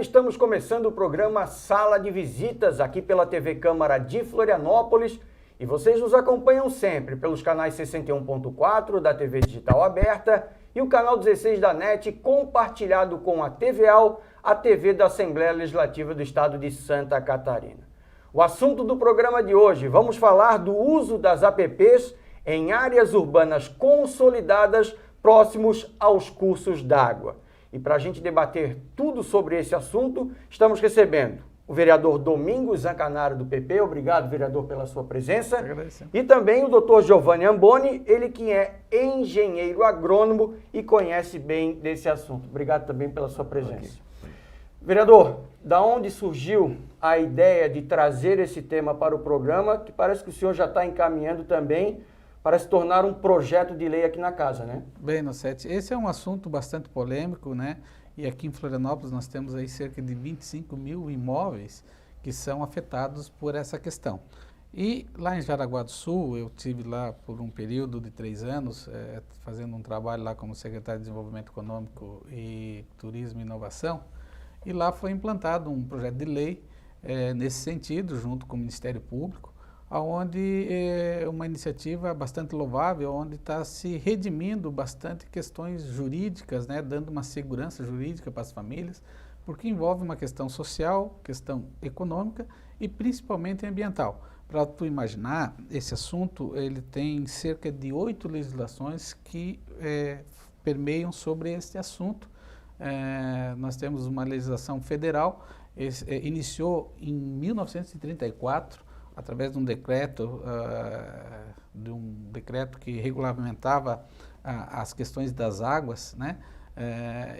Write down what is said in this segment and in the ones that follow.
estamos começando o programa Sala de Visitas aqui pela TV Câmara de Florianópolis e vocês nos acompanham sempre pelos canais 61.4 da TV Digital Aberta e o canal 16 da NET compartilhado com a TVAL, a TV da Assembleia Legislativa do Estado de Santa Catarina. O assunto do programa de hoje, vamos falar do uso das APPs em áreas urbanas consolidadas próximos aos cursos d'água. E para a gente debater tudo sobre esse assunto, estamos recebendo o vereador Domingos Zancanaro do PP. Obrigado, vereador, pela sua presença. E também o doutor Giovanni Amboni, ele que é engenheiro agrônomo e conhece bem desse assunto. Obrigado também pela sua presença. Okay. Vereador, da onde surgiu a ideia de trazer esse tema para o programa, que parece que o senhor já está encaminhando também para se tornar um projeto de lei aqui na casa, né? Bem, Nocete, esse é um assunto bastante polêmico, né? E aqui em Florianópolis nós temos aí cerca de 25 mil imóveis que são afetados por essa questão. E lá em Jaraguá do Sul, eu tive lá por um período de 3 anos, fazendo um trabalho lá como secretário de Desenvolvimento Econômico e Turismo e Inovação, e lá foi implantado um projeto de lei nesse sentido, junto com o Ministério Público, onde é uma iniciativa bastante louvável, onde está se redimindo bastante questões jurídicas, né, dando uma segurança jurídica para as famílias, porque envolve uma questão social, questão econômica e principalmente ambiental. Para tu imaginar, esse assunto ele tem cerca de 8 legislações que permeiam sobre este assunto. Nós temos uma legislação federal, iniciou em 1934, através de um decreto que regulamentava as questões das águas, né?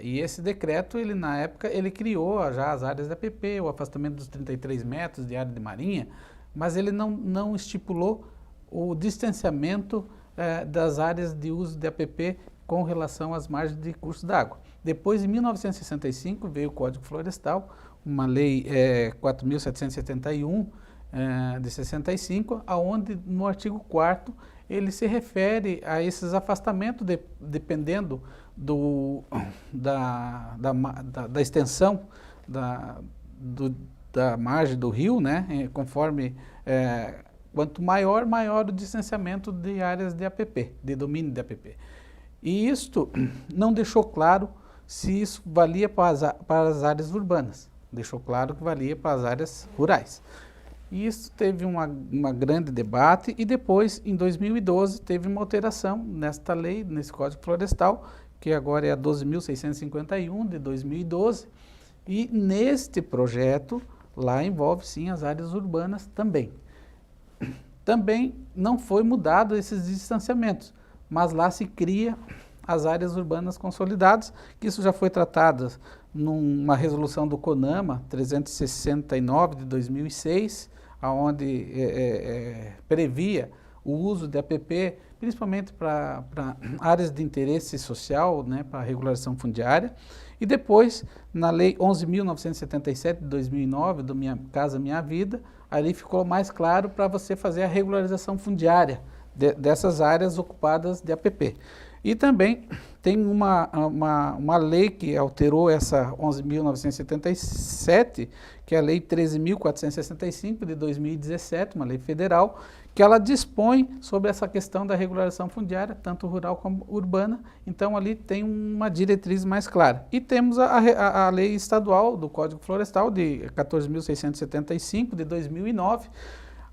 E esse decreto, ele na época, ele criou já as áreas da APP, o afastamento dos 33 metros de área de marinha, mas ele não estipulou o distanciamento das áreas de uso de APP com relação às margens de curso d'água. Depois, em 1965, veio o Código Florestal, uma lei 4.771, de 65, aonde no artigo 4º ele se refere a esses afastamentos dependendo da extensão da margem do rio, né? Conforme quanto maior o distanciamento de áreas de APP, de domínio de APP. E isto não deixou claro se isso valia para as áreas urbanas, deixou claro que valia para as áreas rurais. E isso teve uma grande debate e depois, em 2012, teve uma alteração nesta lei, nesse Código Florestal, que agora é a 12.651 de 2012, e neste projeto, lá envolve sim as áreas urbanas também. Também não foi mudado esses distanciamentos, mas lá se cria as áreas urbanas consolidadas, que isso já foi tratado numa resolução do CONAMA 369 de 2006, onde previa o uso de APP, principalmente para áreas de interesse social, né, para regularização fundiária. E depois, na Lei 11.977 de 2009, do Minha Casa Minha Vida, ali ficou mais claro para você fazer a regularização fundiária dessas áreas ocupadas de APP. E também tem uma lei que alterou essa 11.977, que é a Lei 13.465 de 2017, uma lei federal, que ela dispõe sobre essa questão da regularização fundiária, tanto rural como urbana. Então ali tem uma diretriz mais clara. E temos a lei estadual do Código Florestal, de 14.675 de 2009,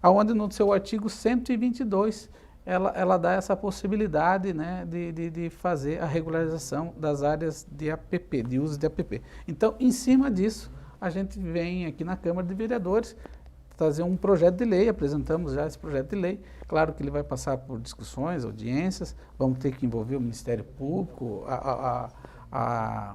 onde no seu artigo 122, ela dá essa possibilidade, né, de fazer a regularização das áreas de APP, de uso de APP. Então, em cima disso, a gente vem aqui na Câmara de Vereadores trazer um projeto de lei, apresentamos já esse projeto de lei. Claro que ele vai passar por discussões, audiências, vamos ter que envolver o Ministério Público,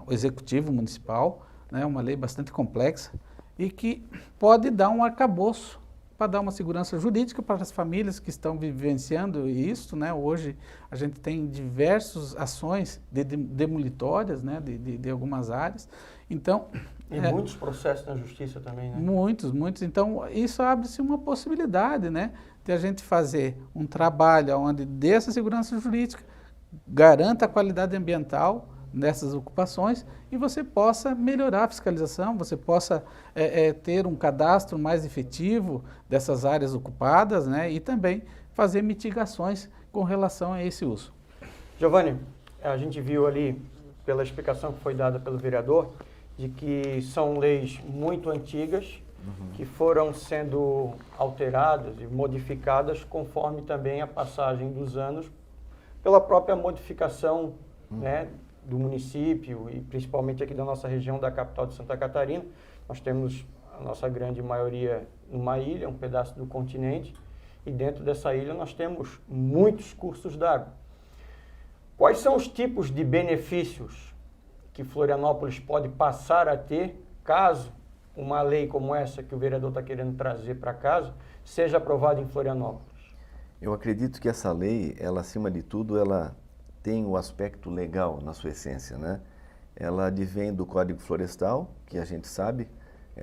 o Executivo Municipal, né, uma lei bastante complexa e que pode dar um arcabouço para dar uma segurança jurídica para as famílias que estão vivenciando isso, né? Hoje a gente tem diversas ações demolitórias, né, de algumas áreas. Então, e muitos processos na justiça também, né? Muitos. Então, isso abre-se uma possibilidade, né, de a gente fazer um trabalho onde dê essa segurança jurídica, garanta a qualidade ambiental, nessas ocupações e você possa melhorar a fiscalização, você possa ter um cadastro mais efetivo dessas áreas ocupadas, né, e também fazer mitigações com relação a esse uso. Giovanni, a gente viu ali, pela explicação que foi dada pelo vereador, de que são leis muito antigas, que foram sendo alteradas e modificadas conforme também a passagem dos anos, pela própria modificação, né, do município e principalmente aqui da nossa região, da capital de Santa Catarina. Nós temos a nossa grande maioria numa ilha, um pedaço do continente, e dentro dessa ilha nós temos muitos cursos d'água. Quais são os tipos de benefícios que Florianópolis pode passar a ter caso uma lei como essa que o vereador está querendo trazer para casa seja aprovada em Florianópolis? Eu acredito que essa lei, ela acima de tudo, ela tem o aspecto legal na sua essência, né? Ela advém do Código Florestal, que a gente sabe,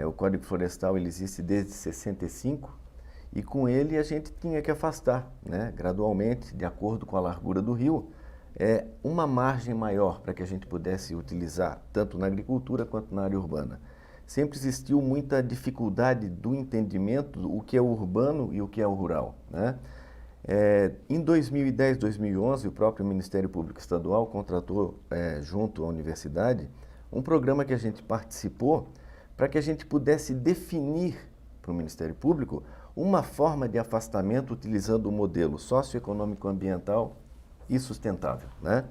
o Código Florestal ele existe desde 65 e com ele a gente tinha que afastar, né, gradualmente, de acordo com a largura do rio, uma margem maior para que a gente pudesse utilizar tanto na agricultura quanto na área urbana. Sempre existiu muita dificuldade do entendimento do que é o urbano e o que é o rural, né? Em 2010, 2011, o próprio Ministério Público Estadual contratou, junto à universidade, um programa que a gente participou para que a gente pudesse definir para o Ministério Público uma forma de afastamento utilizando o modelo socioeconômico ambiental e sustentável, né?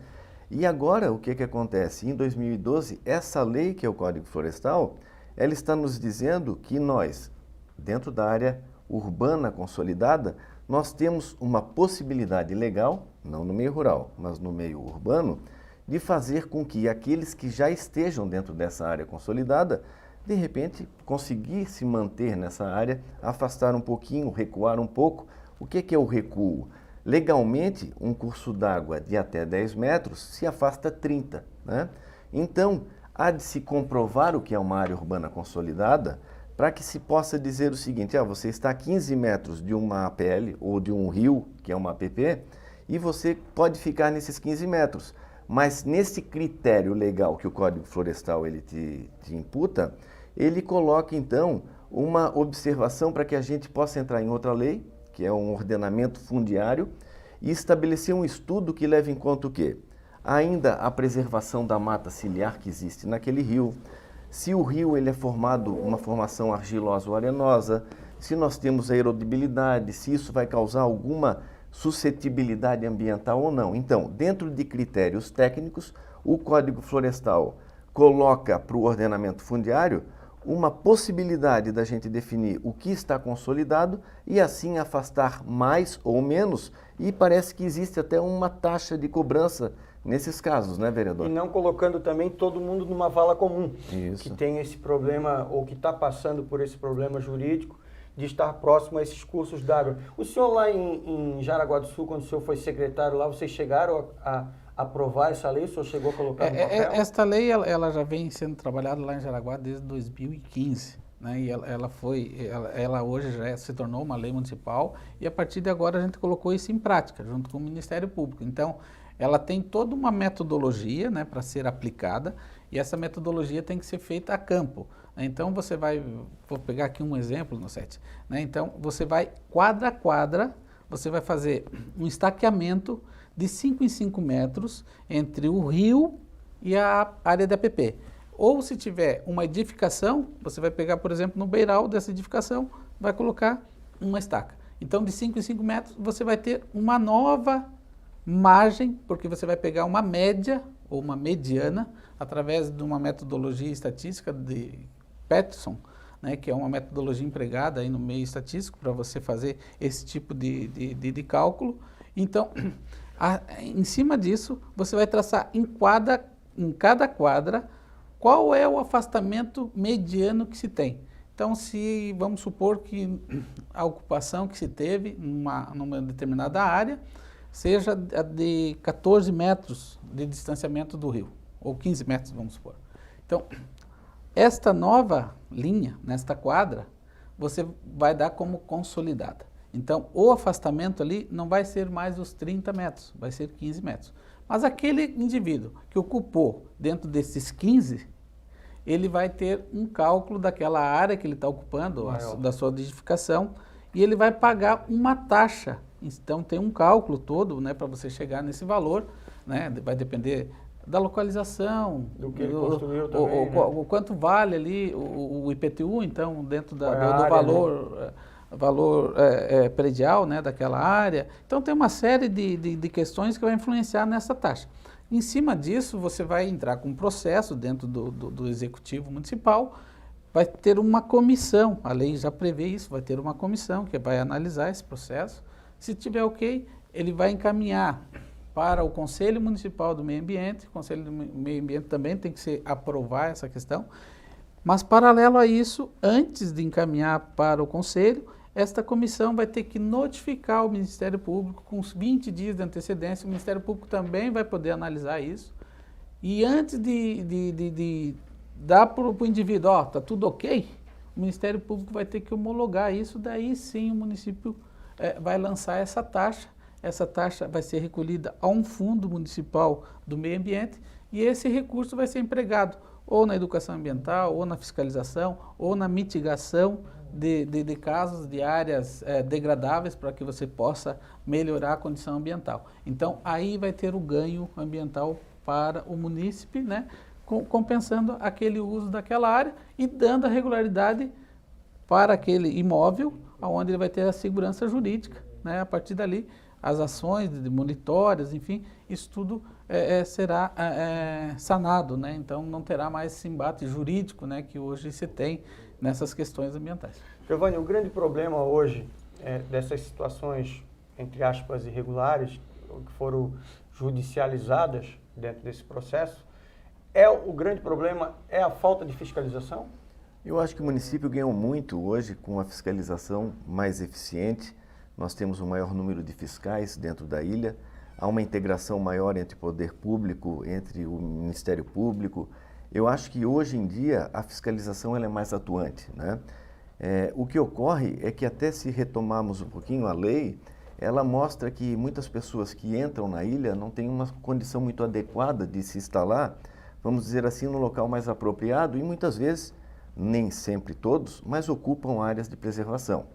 E agora, o que acontece? Em 2012, essa lei, que é o Código Florestal, ela está nos dizendo que nós, dentro da área urbana consolidada, nós temos uma possibilidade legal, não no meio rural, mas no meio urbano, de fazer com que aqueles que já estejam dentro dessa área consolidada, de repente, conseguir se manter nessa área, afastar um pouquinho, recuar um pouco. O que é o recuo? Legalmente, um curso d'água de até 10 metros se afasta 30, né? Então, há de se comprovar o que é uma área urbana consolidada para que se possa dizer o seguinte: você está a 15 metros de uma APL ou de um rio, que é uma APP, e você pode ficar nesses 15 metros. Mas nesse critério legal que o Código Florestal ele te imputa, ele coloca então uma observação para que a gente possa entrar em outra lei, que é um ordenamento fundiário, e estabelecer um estudo que leve em conta o quê? Ainda a preservação da mata ciliar que existe naquele rio, se o rio ele é formado uma formação argilosa ou arenosa, se nós temos a erodibilidade, se isso vai causar alguma suscetibilidade ambiental ou não. Então, dentro de critérios técnicos, o Código Florestal coloca para o ordenamento fundiário uma possibilidade da gente definir o que está consolidado e assim afastar mais ou menos, e parece que existe até uma taxa de cobrança nesses casos, né, vereador? E não colocando também todo mundo numa vala comum, Isso. que tem esse problema ou que está passando por esse problema jurídico de estar próximo a esses cursos d'água. O senhor lá em Jaraguá do Sul, quando o senhor foi secretário lá, vocês chegaram a aprovar essa lei? O senhor chegou a colocar no papel? Esta lei ela já vem sendo trabalhada lá em Jaraguá desde 2015. Né? E ela hoje já se tornou uma lei municipal e a partir de agora a gente colocou isso em prática, junto com o Ministério Público. Então, ela tem toda uma metodologia, né, para ser aplicada e essa metodologia tem que ser feita a campo. Então, vou pegar aqui um exemplo, Nossetti, né? Então, você vai quadra a quadra, você vai fazer um estaqueamento de 5 em 5 metros entre o rio e a área de APP. Ou se tiver uma edificação, você vai pegar, por exemplo, no beiral dessa edificação, vai colocar uma estaca. Então, de 5 em 5 metros, você vai ter uma nova margem, porque você vai pegar uma média ou uma mediana, através de uma metodologia estatística de Peterson, né, que é uma metodologia empregada aí no meio estatístico para você fazer esse tipo de cálculo. Então, em cima disso, você vai traçar em cada quadra qual é o afastamento mediano que se tem. Então, vamos supor que a ocupação que se teve numa determinada área seja de 14 metros de distanciamento do rio, ou 15 metros, vamos supor. Então, esta nova linha, nesta quadra, você vai dar como consolidada. Então, o afastamento ali não vai ser mais os 30 metros, vai ser 15 metros. Mas aquele indivíduo que ocupou dentro desses 15, ele vai ter um cálculo daquela área que ele está ocupando, da sua edificação, e ele vai pagar uma taxa. Então tem um cálculo todo, né, para você chegar nesse valor, né, vai depender da localização, do que ele construiu também, o quanto vale ali o IPTU, então dentro do área, valor, né? Valor predial, né, daquela área. Então tem uma série de questões que vai influenciar nessa taxa. Em cima disso, você vai entrar com um processo dentro do Executivo Municipal, vai ter uma comissão, a lei já prevê isso, vai ter uma comissão que vai analisar esse processo. Se tiver ok, ele vai encaminhar para o Conselho Municipal do Meio Ambiente. O Conselho do Meio Ambiente também tem que aprovar essa questão. Mas, paralelo a isso, antes de encaminhar para o Conselho, esta comissão vai ter que notificar o Ministério Público com uns 20 dias de antecedência. O Ministério Público também vai poder analisar isso. E antes de dar para o indivíduo, ó, tá tudo ok, o Ministério Público vai ter que homologar isso, daí sim o município vai lançar essa taxa. Essa taxa vai ser recolhida a um fundo municipal do meio ambiente e esse recurso vai ser empregado ou na educação ambiental, ou na fiscalização, ou na mitigação de casos de áreas degradáveis para que você possa melhorar a condição ambiental. Então, aí vai ter o ganho ambiental para o munícipe, né, compensando aquele uso daquela área e dando a regularidade para aquele imóvel, onde ele vai ter a segurança jurídica, né, a partir dali. As ações de monitórias, enfim, isso tudo será sanado, né? Então não terá mais esse embate jurídico, né, que hoje se tem nessas questões ambientais. Giovanni, o grande problema hoje dessas situações, entre aspas, irregulares, que foram judicializadas dentro desse processo, o grande problema é a falta de fiscalização? Eu acho que o município ganhou muito hoje com a fiscalização mais eficiente. Nós temos um maior número de fiscais dentro da ilha, há uma integração maior entre o poder público, entre o Ministério Público. Eu acho que hoje em dia a fiscalização ela é mais atuante, né? O que ocorre é que até se retomarmos um pouquinho a lei, ela mostra que muitas pessoas que entram na ilha não têm uma condição muito adequada de se instalar, vamos dizer assim, no local mais apropriado e muitas vezes, nem sempre todos, mas ocupam áreas de preservação.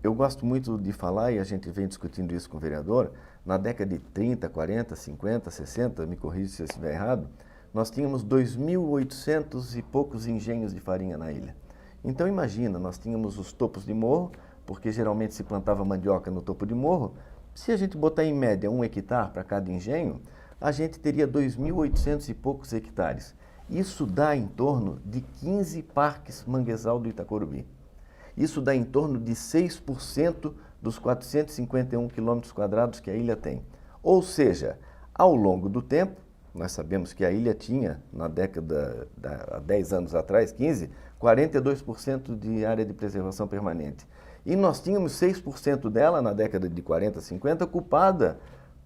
Eu gosto muito de falar, e a gente vem discutindo isso com o vereador, na década de 30, 40, 50, 60, me corrija se eu estiver errado, nós tínhamos 2.800 e poucos engenhos de farinha na ilha. Então imagina, nós tínhamos os topos de morro, porque geralmente se plantava mandioca no topo de morro, se a gente botar em média 1 hectare para cada engenho, a gente teria 2.800 e poucos hectares. Isso dá em torno de 15 parques manguezal do Itacorubi. Isso dá em torno de 6% dos 451 quilômetros quadrados que a ilha tem. Ou seja, ao longo do tempo, nós sabemos que a ilha tinha, na década, há 10 anos atrás, 15, 42% de área de preservação permanente. E nós tínhamos 6% dela, na década de 40, 50, ocupada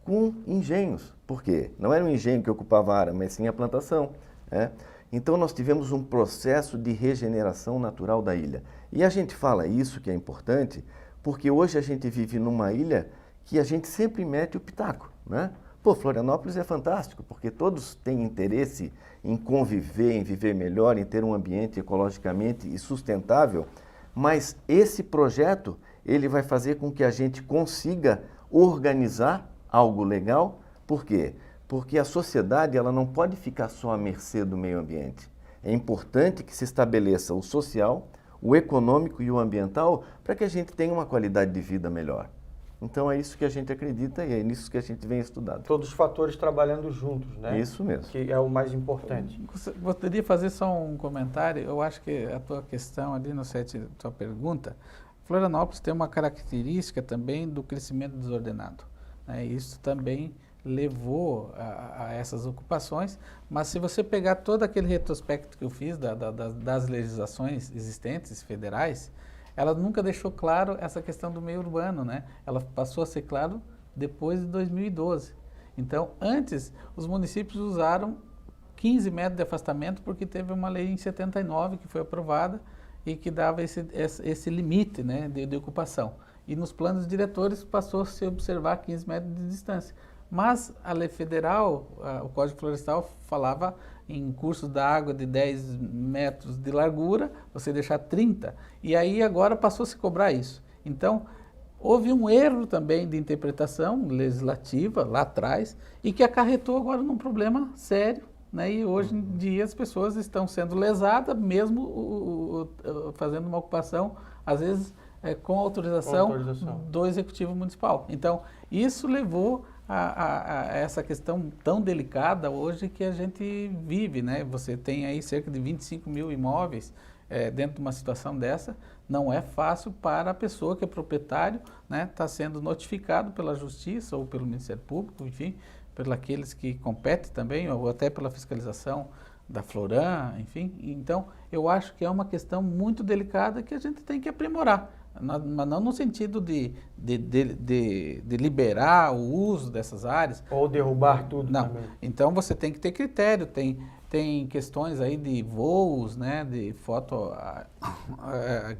com engenhos. Por quê? Não era um engenho que ocupava a área, mas sim a plantação, né? Então nós tivemos um processo de regeneração natural da ilha. E a gente fala isso que é importante, porque hoje a gente vive numa ilha que a gente sempre mete o pitaco, né? Pô, Florianópolis é fantástico, porque todos têm interesse em conviver, em viver melhor, em ter um ambiente ecologicamente e sustentável, mas esse projeto, ele vai fazer com que a gente consiga organizar algo legal. Por quê? Porque a sociedade ela não pode ficar só à mercê do meio ambiente. É importante que se estabeleça o social, o econômico e o ambiental para que a gente tenha uma qualidade de vida melhor. Então é isso que a gente acredita e é nisso que a gente vem estudando. Todos os fatores trabalhando juntos, né? Isso mesmo. Que é o mais importante. Gostaria de fazer só um comentário. Eu acho que a tua questão ali no set, tua pergunta, Florianópolis tem uma característica também do crescimento desordenado, né? Isso também levou a essas ocupações, mas se você pegar todo aquele retrospecto que eu fiz das legislações existentes federais, ela nunca deixou claro essa questão do meio urbano, né? Ela passou a ser claro depois de 2012. Então, antes, os municípios usaram 15 metros de afastamento porque teve uma lei em 79 que foi aprovada e que dava esse limite, né, de ocupação. E nos planos diretores passou a se observar 15 metros de distância. Mas a lei federal, o Código Florestal falava em cursos da água de 10 metros de largura, você deixar 30, e aí agora passou a se cobrar isso. Então, houve um erro também de interpretação legislativa lá atrás e que acarretou agora num problema sério, né? E hoje em dia as pessoas estão sendo lesadas mesmo fazendo uma ocupação, às vezes com autorização do Executivo Municipal. Então, isso levou a essa questão tão delicada hoje que a gente vive, né? Você tem aí cerca de 25 mil imóveis dentro de uma situação dessa. Não é fácil para a pessoa que é proprietário, né? Está sendo notificado pela Justiça ou pelo Ministério Público, enfim, pelos aqueles que competem também, ou até pela fiscalização da Floran, enfim. Então, eu acho que é uma questão muito delicada que a gente tem que aprimorar. Mas não no sentido de liberar o uso dessas áreas. Ou derrubar tudo não. Também. Então você tem que ter critério, tem questões aí de voos, né, de foto,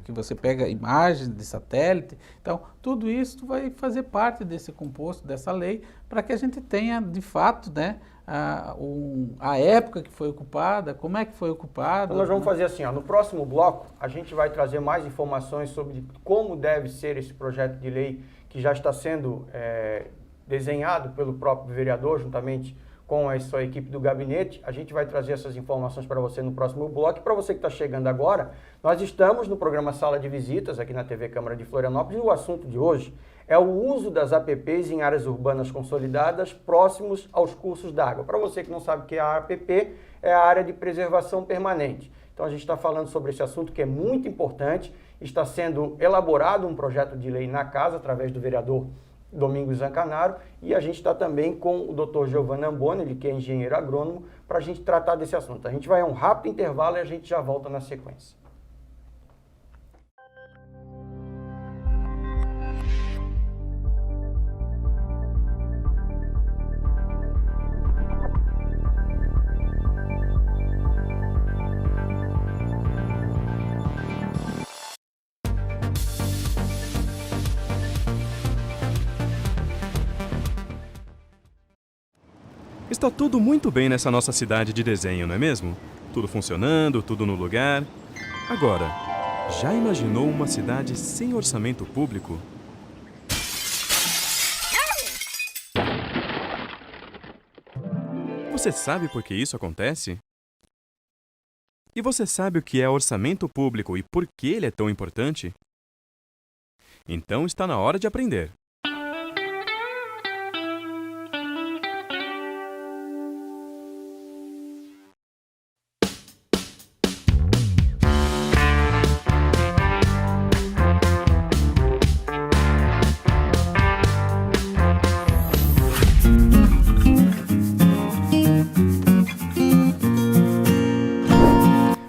que você pega imagens de satélite. Então, tudo isso vai fazer parte desse composto, dessa lei, para que a gente tenha, de fato, né, a época que foi ocupada, como é que foi ocupada. Então nós vamos fazer assim, ó, no próximo bloco a gente vai trazer mais informações sobre como deve ser esse projeto de lei que já está sendo desenhado pelo próprio vereador, juntamente com a sua equipe do gabinete. A gente vai trazer essas informações para você no próximo bloco. E para você que está chegando agora, nós estamos no programa Sala de Visitas, aqui na TV Câmara de Florianópolis, e o assunto de hoje é o uso das APPs em áreas urbanas consolidadas próximos aos cursos d'água. Para você que não sabe o que é a APP, é a área de preservação permanente. Então a gente está falando sobre esse assunto que é muito importante. Está sendo elaborado um projeto de lei na casa, através do vereador Domingos Zancanaro, e a gente está também com o Dr. Giovanni Amboni, ele que é engenheiro agrônomo, para a gente tratar desse assunto. A gente vai a um rápido intervalo e a gente já volta na sequência. Está tudo muito bem nessa nossa cidade de desenho, não é mesmo? Tudo funcionando, tudo no lugar. Agora, já imaginou uma cidade sem orçamento público? Você sabe por que isso acontece? E você sabe o que é orçamento público e por que ele é tão importante? Então está na hora de aprender.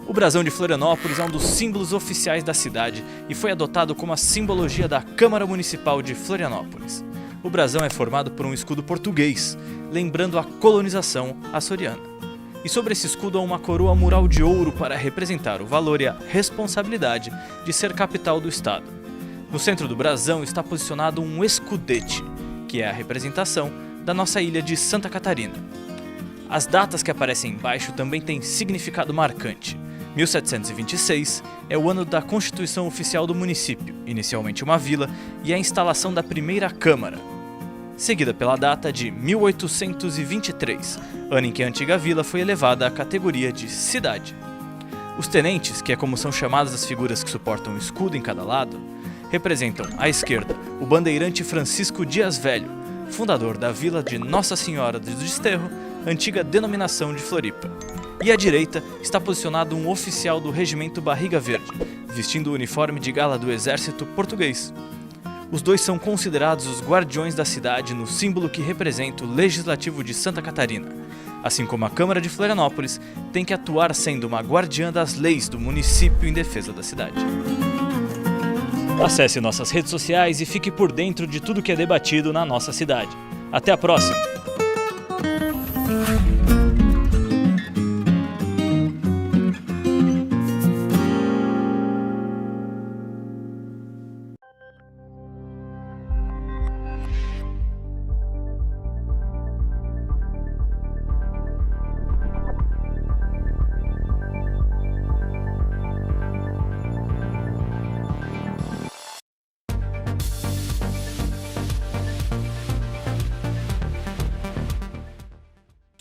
O brasão de Florianópolis é um dos símbolos oficiais da cidade e foi adotado como a simbologia da Câmara Municipal de Florianópolis. O brasão é formado por um escudo português, lembrando a colonização açoriana. E sobre esse escudo há uma coroa mural de ouro para representar o valor e a responsabilidade de ser capital do estado. No centro do brasão está posicionado um escudete, que é a representação da nossa ilha de Santa Catarina. As datas que aparecem embaixo também têm significado marcante. 1726 é o ano da Constituição Oficial do município, inicialmente uma vila, e a instalação da primeira Câmara. Seguida pela data de 1823, ano em que a antiga vila foi elevada à categoria de cidade. Os tenentes, que é como são chamadas as figuras que suportam o escudo em cada lado, representam, à esquerda, o bandeirante Francisco Dias Velho, fundador da vila de Nossa Senhora do Desterro, antiga denominação de Floripa. E à direita está posicionado um oficial do Regimento Barriga Verde, vestindo o uniforme de gala do Exército Português. Os dois são considerados os guardiões da cidade no símbolo que representa o Legislativo de Santa Catarina, assim como a Câmara de Florianópolis tem que atuar sendo uma guardiã das leis do município em defesa da cidade. Acesse nossas redes sociais e fique por dentro de tudo que é debatido na nossa cidade. Até a próxima!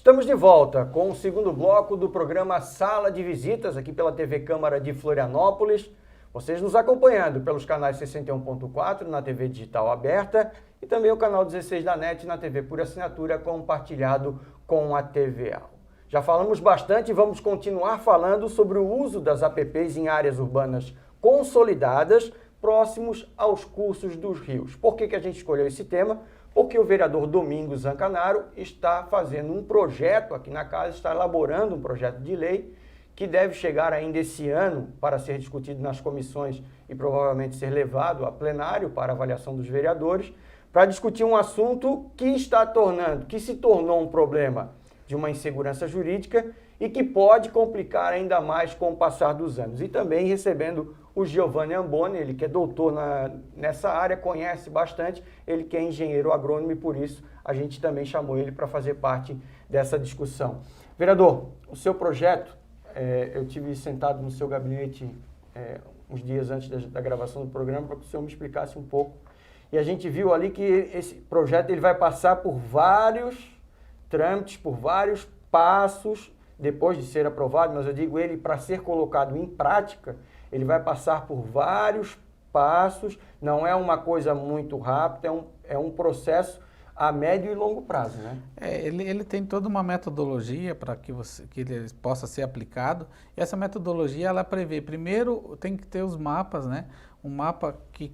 Estamos de volta com o segundo bloco do programa Sala de Visitas, aqui pela TV Câmara de Florianópolis. Vocês nos acompanhando pelos canais 61.4 na TV digital aberta e também o canal 16 da NET na TV por assinatura compartilhado com a TVA. Já falamos bastante e vamos continuar falando sobre o uso das APPs em áreas urbanas consolidadas próximos aos cursos dos rios. Por que a gente escolheu esse tema? Porque o vereador Domingos Zancanaro está fazendo um projeto aqui na casa, está elaborando um projeto de lei que deve chegar ainda esse ano para ser discutido nas comissões e provavelmente ser levado a plenário para avaliação dos vereadores, para discutir um assunto que se tornou um problema de uma insegurança jurídica e que pode complicar ainda mais com o passar dos anos. E também recebendo o Giovanni Amboni, ele que é doutor nessa área, conhece bastante, ele que é engenheiro agrônomo e por isso a gente também chamou ele para fazer parte dessa discussão. Vereador, o seu projeto, eu tive sentado no seu gabinete uns dias antes da gravação do programa para que o senhor me explicasse um pouco. E a gente viu ali que esse projeto ele vai passar por vários trâmites, por vários passos, depois de ser aprovado, mas eu digo ele para ser colocado em prática, ele vai passar por vários passos, não é uma coisa muito rápida, é um processo a médio e longo prazo, né? Ele tem toda uma metodologia para que ele possa ser aplicado, e essa metodologia ela prevê, primeiro tem que ter os mapas, né? Um mapa que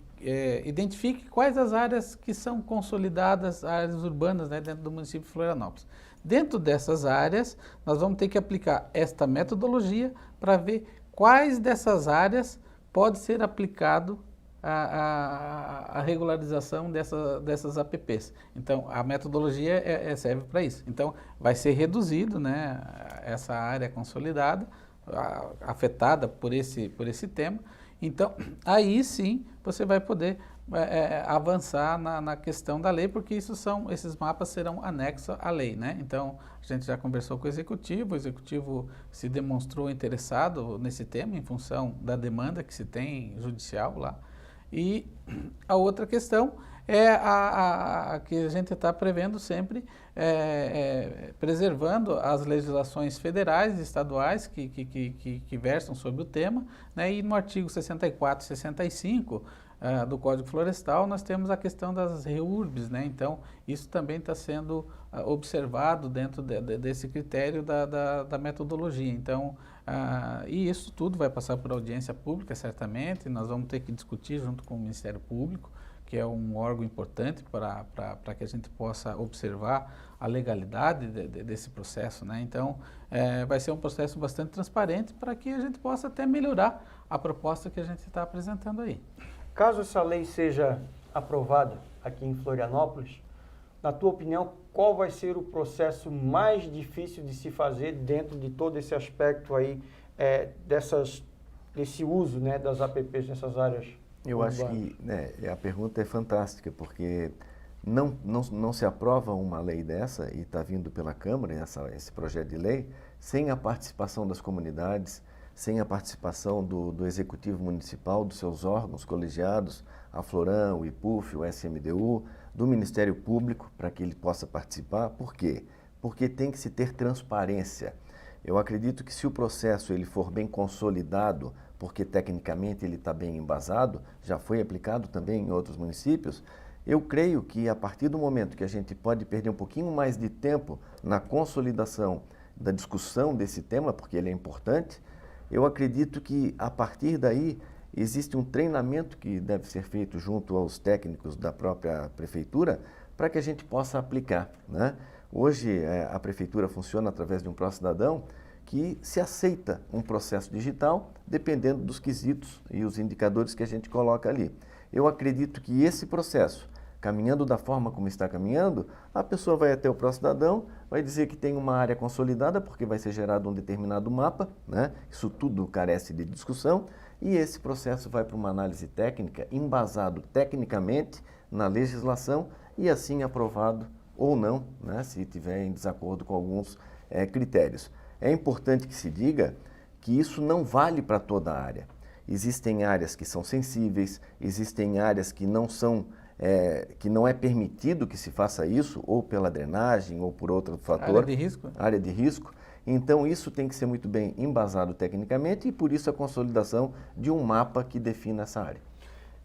identifique quais as áreas que são consolidadas, áreas urbanas, né, dentro do município de Florianópolis. Dentro dessas áreas, nós vamos ter que aplicar esta metodologia para ver quais dessas áreas pode ser aplicado a regularização dessas APPs. Então, a metodologia serve para isso. Então, vai ser reduzido, né, essa área consolidada, afetada por esse tema. Então, aí sim, você vai poder avançar na questão da lei, porque esses mapas serão anexos à lei, né? Então, a gente já conversou com o executivo se demonstrou interessado nesse tema, em função da demanda que se tem judicial lá. E a outra questão é a que a gente está prevendo sempre, preservando as legislações federais e estaduais que versam sobre o tema, né? E no artigo 64 e 65 do Código Florestal nós temos a questão das REURBs, né? Então isso também está sendo observado dentro desse critério da metodologia. Então, e isso tudo vai passar por audiência pública, certamente, nós vamos ter que discutir junto com o Ministério Público, que é um órgão importante para que a gente possa observar a legalidade desse processo, né? Então, vai ser um processo bastante transparente para que a gente possa até melhorar a proposta que a gente está apresentando aí. Caso essa lei seja aprovada aqui em Florianópolis, na tua opinião, qual vai ser o processo mais difícil de se fazer dentro de todo esse aspecto aí, desse uso, né, das APPs nessas áreas? Eu acho que a pergunta é fantástica, porque não se aprova uma lei dessa, e está vindo pela Câmara esse projeto de lei, sem a participação das comunidades, sem a participação do Executivo Municipal, dos seus órgãos colegiados, a Floran, o IPUF, o SMDU, do Ministério Público, para que ele possa participar. Por quê? Porque tem que se ter transparência. Eu acredito que se o processo ele for bem consolidado, porque tecnicamente ele está bem embasado, já foi aplicado também em outros municípios, eu creio que a partir do momento que a gente pode perder um pouquinho mais de tempo na consolidação da discussão desse tema, porque ele é importante, eu acredito que a partir daí existe um treinamento que deve ser feito junto aos técnicos da própria prefeitura para que a gente possa aplicar, né? Hoje a prefeitura funciona através de um pró-cidadão que se aceita um processo digital dependendo dos quesitos e os indicadores que a gente coloca ali. Eu acredito que esse processo, caminhando da forma como está caminhando, a pessoa vai até o pró-cidadão, vai dizer que tem uma área consolidada, porque vai ser gerado um determinado mapa, né? Isso tudo carece de discussão, e esse processo vai para uma análise técnica, embasado tecnicamente na legislação, e assim aprovado ou não, né? Se tiver em desacordo com alguns critérios. É importante que se diga que isso não vale para toda a área. Existem áreas que são sensíveis, existem áreas que não são que não é permitido que se faça isso, ou pela drenagem, ou por outro fator. Área de risco. Área de risco. Então, isso tem que ser muito bem embasado tecnicamente e, por isso, a consolidação de um mapa que defina essa área.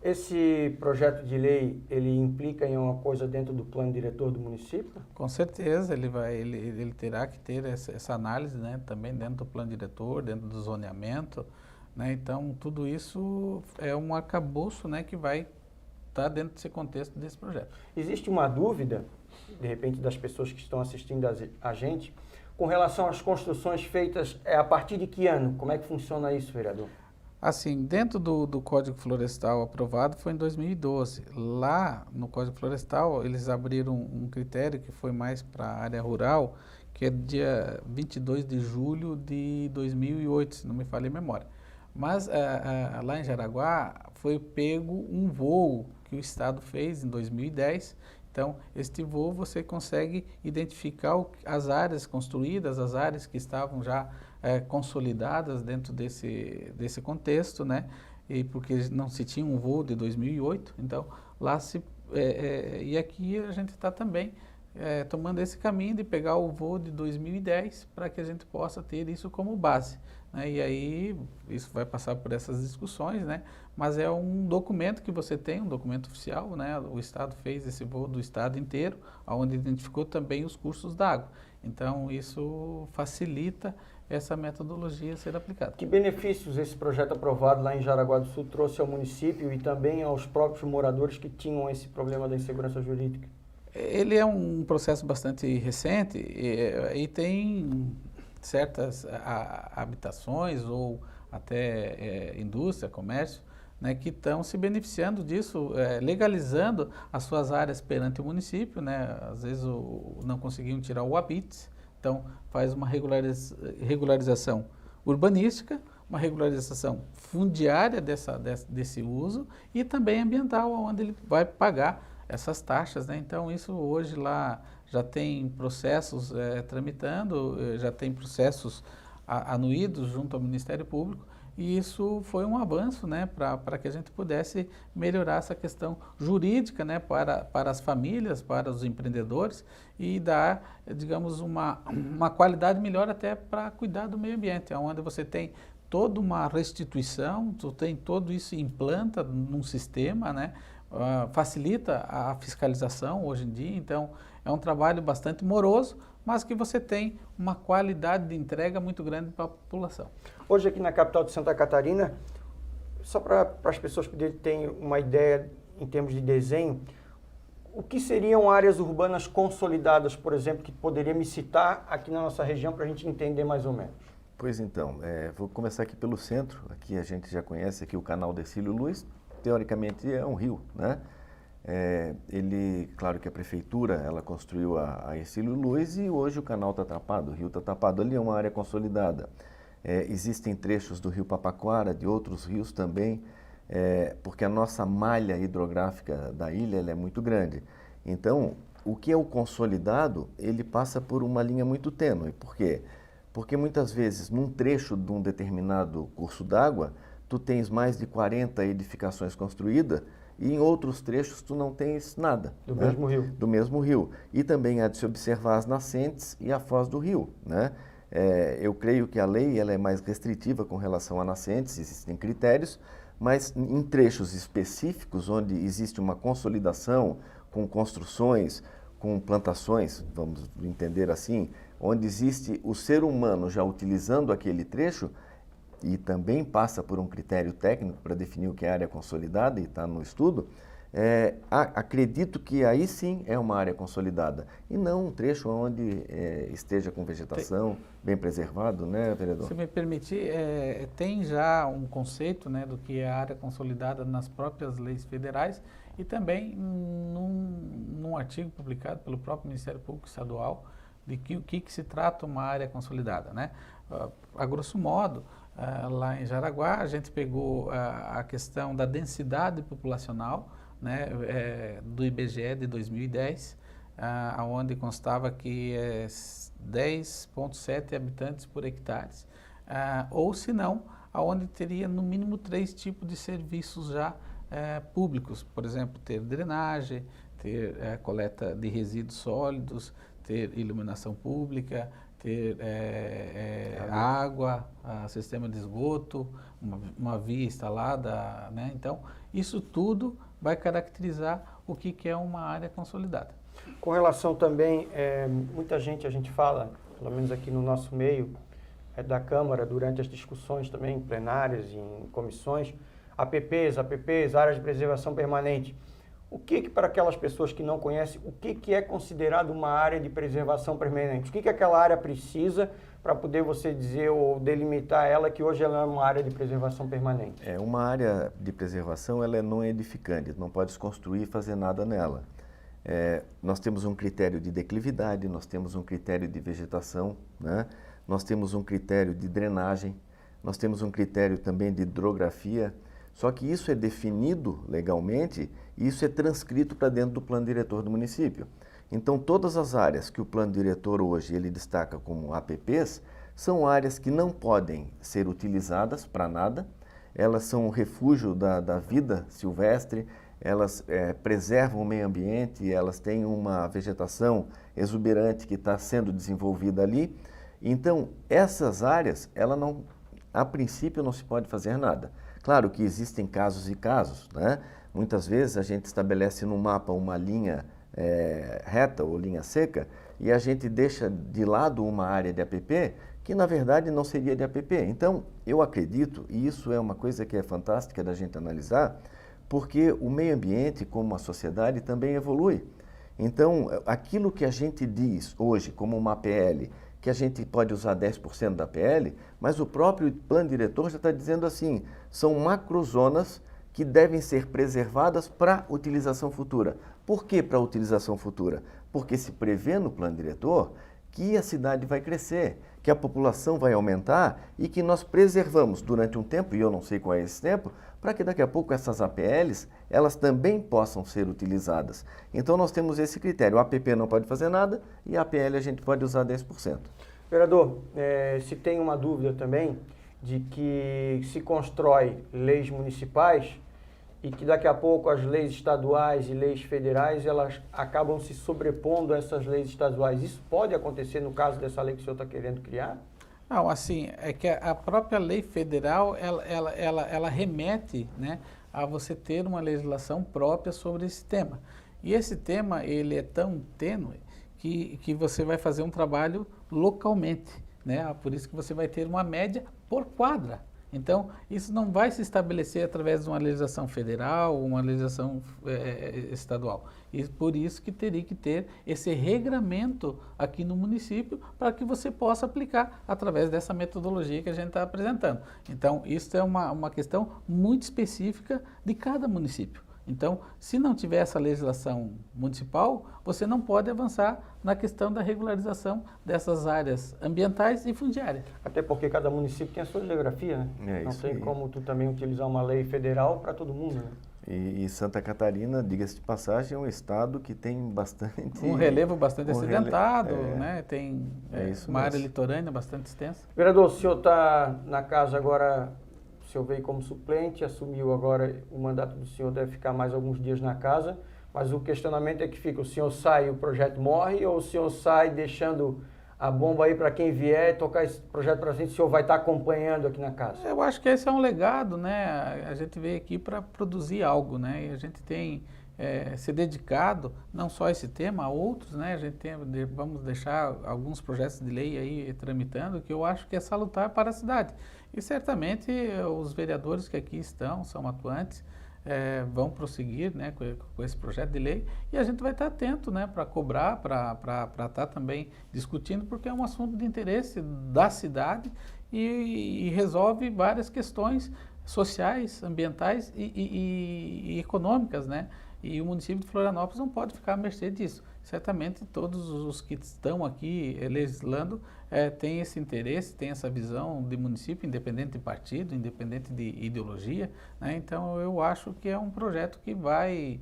Esse projeto de lei, ele implica em uma coisa dentro do plano diretor do município? Com certeza, ele terá que ter essa análise, né, também dentro do plano diretor, dentro do zoneamento, né, então tudo isso é um arcabouço, né, que vai estar dentro desse contexto desse projeto. Existe uma dúvida, de repente, das pessoas que estão assistindo a gente, com relação às construções feitas a partir de que ano? Como é que funciona isso, vereador? Assim, dentro do Código Florestal aprovado foi em 2012. Lá no Código Florestal eles abriram um critério que foi mais para a área rural, que é dia 22 de julho de 2008, se não me falha a memória. Mas lá em Jaraguá foi pego um voo que o Estado fez em 2010. Então, este voo você consegue identificar as áreas construídas, as áreas que estavam já consolidadas dentro desse contexto, né? E porque não se tinha um voo de 2008, então lá e aqui a gente está também tomando esse caminho de pegar o voo de 2010 para que a gente possa ter isso como base, né? E aí isso vai passar por essas discussões, né? Mas é um documento que você tem, um documento oficial, né? O Estado fez esse voo do Estado inteiro, onde identificou também os cursos d'água. Então isso facilita essa metodologia ser aplicada. Que benefícios esse projeto aprovado lá em Jaraguá do Sul trouxe ao município e também aos próprios moradores que tinham esse problema da insegurança jurídica? Ele é um processo bastante recente e tem certas habitações ou até indústria, comércio, né, que estão se beneficiando disso, legalizando as suas áreas perante o município, né? Às vezes não conseguiam tirar o habite, então faz uma regularização urbanística, uma regularização fundiária desse uso e também ambiental, onde ele vai pagar essas taxas, né? Então isso hoje lá já tem processos tramitando, já tem processos anuídos junto ao Ministério Público e isso foi um avanço, né, para que a gente pudesse melhorar essa questão jurídica, né, para as famílias, para os empreendedores e dar, digamos, uma qualidade melhor até para cuidar do meio ambiente, onde você tem toda uma restituição, tu tem tudo isso implanta num sistema, né, facilita a fiscalização hoje em dia, então é um trabalho bastante moroso, mas que você tem uma qualidade de entrega muito grande para a população. Hoje aqui na capital de Santa Catarina, só para as pessoas poderem ter uma ideia em termos de desenho, o que seriam áreas urbanas consolidadas, por exemplo, que poderia me citar aqui na nossa região para a gente entender mais ou menos? Pois então, vou começar aqui pelo centro, aqui a gente já conhece aqui o canal Decílio Luz, teoricamente é um rio, né? Claro que a prefeitura, ela construiu a Hercílio Luz e hoje o canal está tapado, o rio está tapado, ali é uma área consolidada. Existem trechos do rio Papaquara, de outros rios também, porque a nossa malha hidrográfica da ilha ela é muito grande. Então, o que é o consolidado, ele passa por uma linha muito tênue. Por quê? Porque muitas vezes, num trecho de um determinado curso d'água, tu tens mais de 40 edificações construídas, e em outros trechos tu não tens nada. Do mesmo rio. Do mesmo rio. E também há de se observar as nascentes e a foz do rio, né? Eu creio que a lei ela é mais restritiva com relação a nascentes, existem critérios, mas em trechos específicos onde existe uma consolidação com construções, com plantações, vamos entender assim, onde existe o ser humano já utilizando aquele trecho, e também passa por um critério técnico para definir o que é área consolidada e está no estudo, acredito que aí sim é uma área consolidada e não um trecho onde esteja com vegetação bem preservado, né, vereador? Se me permitir, tem já um conceito, né, do que é a área consolidada nas próprias leis federais e também num artigo publicado pelo próprio Ministério Público Estadual de o que se trata uma área consolidada, né? A grosso modo, lá em Jaraguá, a gente pegou a questão da densidade populacional, né, do IBGE de 2010, onde constava que 10,7 habitantes por hectare, ou se não, onde teria no mínimo 3 tipos de serviços já públicos, por exemplo, ter drenagem, ter coleta de resíduos sólidos, ter iluminação pública, ter água, sistema de esgoto, uma via instalada, né? Então, isso tudo vai caracterizar o que é uma área consolidada. Com relação também, muita gente, a gente fala, pelo menos aqui no nosso meio da Câmara, durante as discussões também plenárias, em comissões, APPs, áreas de preservação permanente. O que para aquelas pessoas que não conhecem, o que é considerado uma área de preservação permanente? O que aquela área precisa para poder você dizer ou delimitar ela que hoje ela é uma área de preservação permanente? Uma área de preservação, ela é não edificante, não pode se construir e fazer nada nela. Nós temos um critério de declividade, nós temos um critério de vegetação, né? Nós temos um critério de drenagem, nós temos um critério também de hidrografia, só que isso é definido legalmente e isso é transcrito para dentro do plano diretor do município. Então, todas as áreas que o plano diretor hoje ele destaca como APPs, são áreas que não podem ser utilizadas para nada, elas são um refúgio da vida silvestre, elas preservam o meio ambiente, elas têm uma vegetação exuberante que está sendo desenvolvida ali. Então, essas áreas, a princípio não se pode fazer nada. Claro que existem casos e casos, né? Muitas vezes a gente estabelece no mapa uma linha reta ou linha seca e a gente deixa de lado uma área de APP que na verdade não seria de APP. Então, eu acredito, e isso é uma coisa que é fantástica da gente analisar, porque o meio ambiente, como a sociedade, também evolui. Então, aquilo que a gente diz hoje como uma APL, que a gente pode usar 10% da PL, mas o próprio plano diretor já está dizendo assim, são macrozonas que devem ser preservadas para utilização futura. Por que para utilização futura? Porque se prevê no plano diretor que a cidade vai crescer, que a população vai aumentar e que nós preservamos durante um tempo, e eu não sei qual é esse tempo, para que daqui a pouco essas APLs, elas também possam ser utilizadas. Então nós temos esse critério, o APP não pode fazer nada e a APL a gente pode usar 10%. Vereador, se tem uma dúvida também de que se constrói leis municipais e que daqui a pouco as leis estaduais e leis federais, elas acabam se sobrepondo a essas leis estaduais. Isso pode acontecer no caso dessa lei que o senhor está querendo criar? Não, assim, é que a própria lei federal, ela remete, né, a você ter uma legislação própria sobre esse tema. E esse tema, ele é tão tênue que você vai fazer um trabalho localmente, né? Por isso que você vai ter uma média por quadra. Então, isso não vai se estabelecer através de uma legislação federal ou uma legislação estadual. E por isso que teria que ter esse regramento aqui no município para que você possa aplicar através dessa metodologia que a gente está apresentando. Então, isso é uma questão muito específica de cada município. Então, se não tiver essa legislação municipal, você não pode avançar na questão da regularização dessas áreas ambientais e fundiárias. Até porque cada município tem a sua geografia, né? Não tem como tu também utilizar uma lei federal para todo mundo, né? E Santa Catarina, diga-se de passagem, é um estado que tem bastante... Um relevo bastante acidentado, né? Tem uma área mesmo. litorânea bastante extensa. Vereador, o senhor está na casa agora, o senhor veio como suplente, assumiu agora o mandato do senhor, deve ficar mais alguns dias na casa, mas o questionamento é que fica, o senhor sai e o projeto morre, ou o senhor sai deixando a bomba aí para quem vier tocar esse projeto para frente, o senhor vai estar acompanhando aqui na casa? Eu acho que esse é um legado, né? A gente veio aqui para produzir algo, né? E a gente tem se dedicado não só a esse tema, a outros, né? A gente vamos deixar alguns projetos de lei aí tramitando que eu acho que é salutar para a cidade. E certamente os vereadores que aqui estão, são atuantes, vão prosseguir, né, com esse projeto de lei e a gente vai estar atento, né, para cobrar, para estar também discutindo, porque é um assunto de interesse da cidade e resolve várias questões sociais, ambientais e econômicas, né? E o município de Florianópolis não pode ficar à mercê disso. Certamente todos os que estão aqui legislando têm esse interesse, têm essa visão de município, independente de partido, independente de ideologia, né? Então eu acho que é um projeto que vai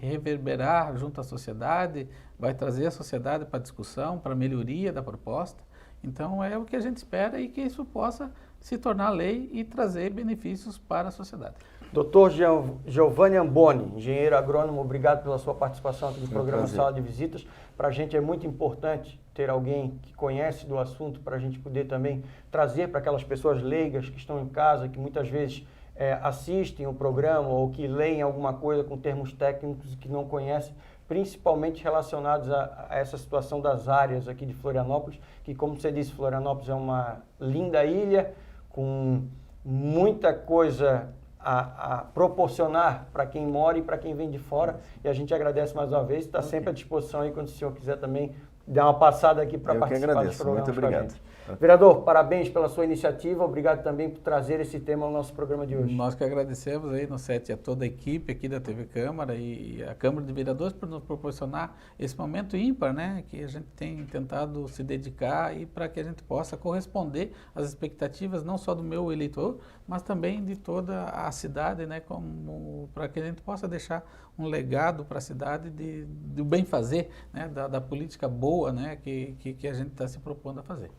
reverberar junto à sociedade, vai trazer a sociedade para a discussão, para a melhoria da proposta. Então é o que a gente espera e que isso possa se tornar lei e trazer benefícios para a sociedade. Doutor Giovanni Amboni, engenheiro agrônomo, obrigado pela sua participação aqui no programa Sala de Visitas. Para a gente é muito importante ter alguém que conhece do assunto para a gente poder também trazer para aquelas pessoas leigas que estão em casa, que muitas vezes assistem o programa ou que leem alguma coisa com termos técnicos e que não conhecem, principalmente relacionados a essa situação das áreas aqui de Florianópolis, que, como você disse, Florianópolis é uma linda ilha com muita coisa a proporcionar para quem mora e para quem vem de fora. E a gente agradece mais uma vez, está sempre à disposição aí quando o senhor quiser também dar uma passada aqui para participar dos programas. Muito obrigado. Vereador, parabéns pela sua iniciativa, obrigado também por trazer esse tema ao nosso programa de hoje. Nós que agradecemos aí no SET a toda a equipe aqui da TV Câmara e a Câmara de Vereadores por nos proporcionar esse momento ímpar, né, que a gente tem tentado se dedicar e para que a gente possa corresponder às expectativas não só do meu eleitor, mas também de toda a cidade, né, como para que a gente possa deixar um legado para a cidade do bem fazer, né, da política boa, né, que a gente está se propondo a fazer.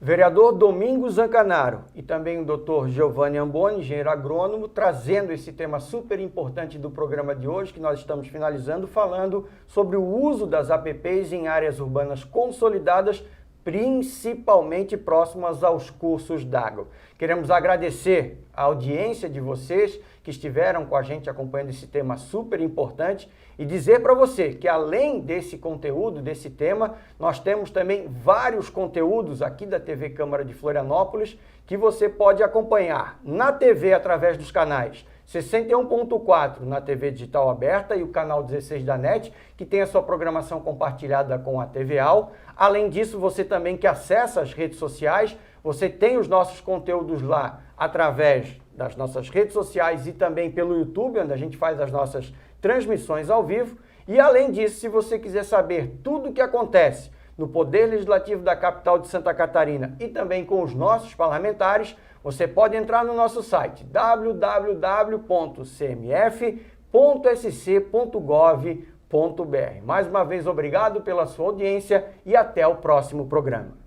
Vereador Domingos Zancanaro e também o doutor Giovanni Amboni, engenheiro agrônomo, trazendo esse tema super importante do programa de hoje, que nós estamos finalizando, falando sobre o uso das APPs em áreas urbanas consolidadas, principalmente próximas aos cursos d'água. Queremos agradecer a audiência de vocês que estiveram com a gente acompanhando esse tema super importante e dizer para você que além desse conteúdo, desse tema, nós temos também vários conteúdos aqui da TV Câmara de Florianópolis que você pode acompanhar na TV através dos canais 61.4 na TV digital aberta e o canal 16 da NET, que tem a sua programação compartilhada com a TVAL. Além disso, você também que acessa as redes sociais, você tem os nossos conteúdos lá através das nossas redes sociais e também pelo YouTube, onde a gente faz as nossas transmissões ao vivo. E além disso, se você quiser saber tudo o que acontece no Poder Legislativo da capital de Santa Catarina e também com os nossos parlamentares, você pode entrar no nosso site www.cmf.sc.gov.br. Mais uma vez, obrigado pela sua audiência e até o próximo programa.